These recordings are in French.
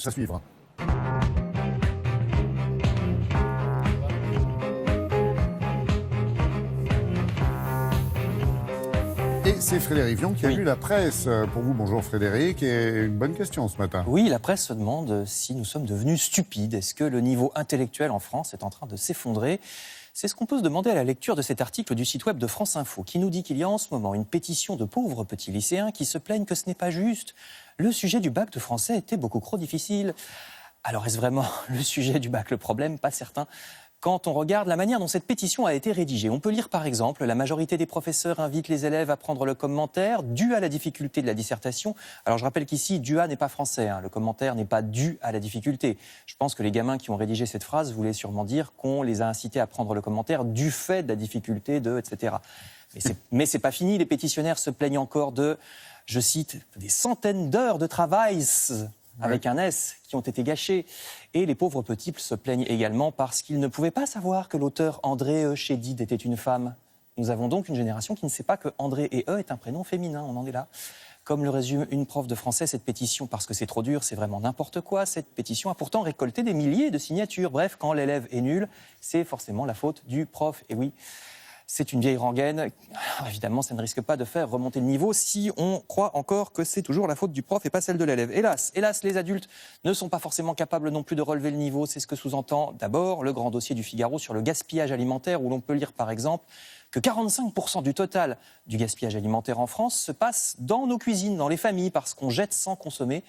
Ça suivra. Et c'est Frédéric Vion qui a lu la presse. Pour vous, bonjour Frédéric. Et une bonne question ce matin. Oui, la presse se demande si nous sommes devenus stupides. Est-ce que le niveau intellectuel en France est en train de s'effondrer ? C'est ce qu'on peut se demander à la lecture de cet article du site web de France Info, qui nous dit qu'il y a en ce moment une pétition de pauvres petits lycéens qui se plaignent que ce n'est pas juste. Le sujet du bac de français était beaucoup trop difficile. Alors est-ce vraiment le sujet du bac le problème ? Pas certain. Quand on regarde la manière dont cette pétition a été rédigée, on peut lire par exemple « La majorité des professeurs invitent les élèves à prendre le commentaire dû à la difficulté de la dissertation ». Alors je rappelle qu'ici, « dû à » n'est pas français, le commentaire n'est pas dû à la difficulté. Je pense que les gamins qui ont rédigé cette phrase voulaient sûrement dire qu'on les a incités à prendre le commentaire du fait de la difficulté de, etc. Mais c'est pas fini, les pétitionnaires se plaignent encore de, je cite, « des centaines d'heures de travail ». Avec un S, qui ont été gâchés. Et les pauvres petits se plaignent également parce qu'ils ne pouvaient pas savoir que l'auteur André Chédid était une femme. Nous avons donc une génération qui ne sait pas que André et est un prénom féminin, on en est là. Comme le résume une prof de français, cette pétition, parce que c'est trop dur, c'est vraiment n'importe quoi. Cette pétition a pourtant récolté des milliers de signatures. Bref, quand l'élève est nul, c'est forcément la faute du prof. Et oui, c'est une vieille rengaine. Alors évidemment, ça ne risque pas de faire remonter le niveau si on croit encore que c'est toujours la faute du prof et pas celle de l'élève. Hélas, les adultes ne sont pas forcément capables non plus de relever le niveau. C'est ce que sous-entend d'abord le grand dossier du Figaro sur le gaspillage alimentaire, où l'on peut lire par exemple que 45% du total du gaspillage alimentaire en France se passe dans nos cuisines, dans les familles, parce qu'on jette sans consommer.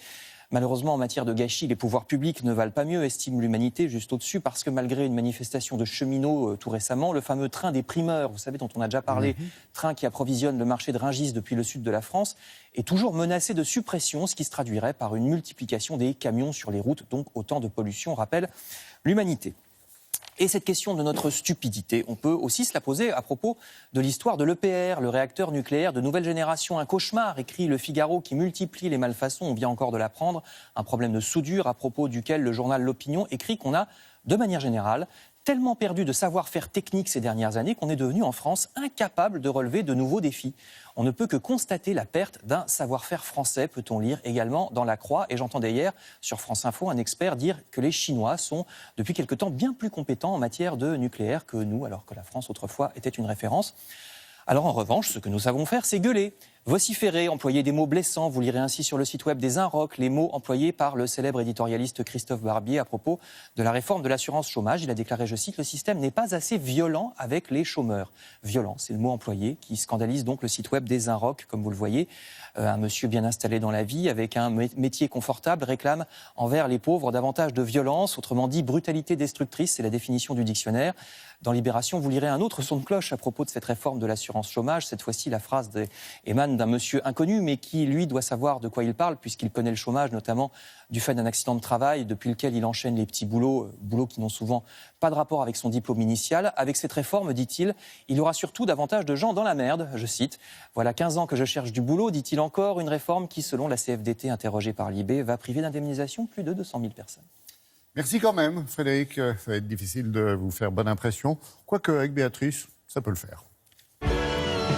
Malheureusement, en matière de gâchis, les pouvoirs publics ne valent pas mieux, estime l'Humanité juste au-dessus, parce que malgré une manifestation de cheminots tout récemment, le fameux train des primeurs, vous savez, dont on a déjà parlé, train qui approvisionne le marché de Rungis depuis le sud de la France, est toujours menacé de suppression, ce qui se traduirait par une multiplication des camions sur les routes, donc autant de pollution, rappelle l'Humanité. Et cette question de notre stupidité, on peut aussi se la poser à propos de l'histoire de l'EPR, le réacteur nucléaire de nouvelle génération. Un cauchemar, écrit le Figaro, qui multiplie les malfaçons, on vient encore de l'apprendre. Un problème de soudure à propos duquel le journal L'Opinion écrit qu'on a, de manière générale, tellement perdu de savoir-faire technique ces dernières années qu'on est devenu en France incapable de relever de nouveaux défis. On ne peut que constater la perte d'un savoir-faire français, peut-on lire également dans La Croix. Et j'entendais hier sur France Info un expert dire que les Chinois sont depuis quelque temps bien plus compétents en matière de nucléaire que nous, alors que la France autrefois était une référence. Alors en revanche, ce que nous savons faire, c'est gueuler, vociférer, employer des mots blessants. Vous lirez ainsi sur le site web des Inrocks les mots employés par le célèbre éditorialiste Christophe Barbier à propos de la réforme de l'assurance chômage. Il a déclaré, je cite, « Le système n'est pas assez violent avec les chômeurs ». Violent, c'est le mot employé qui scandalise donc le site web des Inrocks, comme vous le voyez. Un monsieur bien installé dans la vie, avec un métier confortable, réclame envers les pauvres davantage de violence, autrement dit brutalité destructrice, c'est la définition du dictionnaire. Dans Libération, vous lirez un autre son de cloche à propos de cette réforme de l'assurance chômage. Cette fois-ci, la phrase émane d'un monsieur inconnu, mais qui, lui, doit savoir de quoi il parle, puisqu'il connaît le chômage, notamment du fait d'un accident de travail, depuis lequel il enchaîne les petits boulots qui n'ont souvent pas de rapport avec son diplôme initial. Avec cette réforme, dit-il, il y aura surtout davantage de gens dans la merde, je cite. Voilà 15 ans que je cherche du boulot, dit-il encore, une réforme qui, selon la CFDT interrogée par Libé, va priver d'indemnisation plus de 200 000 personnes. Merci quand même, Frédéric. Ça va être difficile de vous faire bonne impression. Quoique, avec Béatrice, ça peut le faire.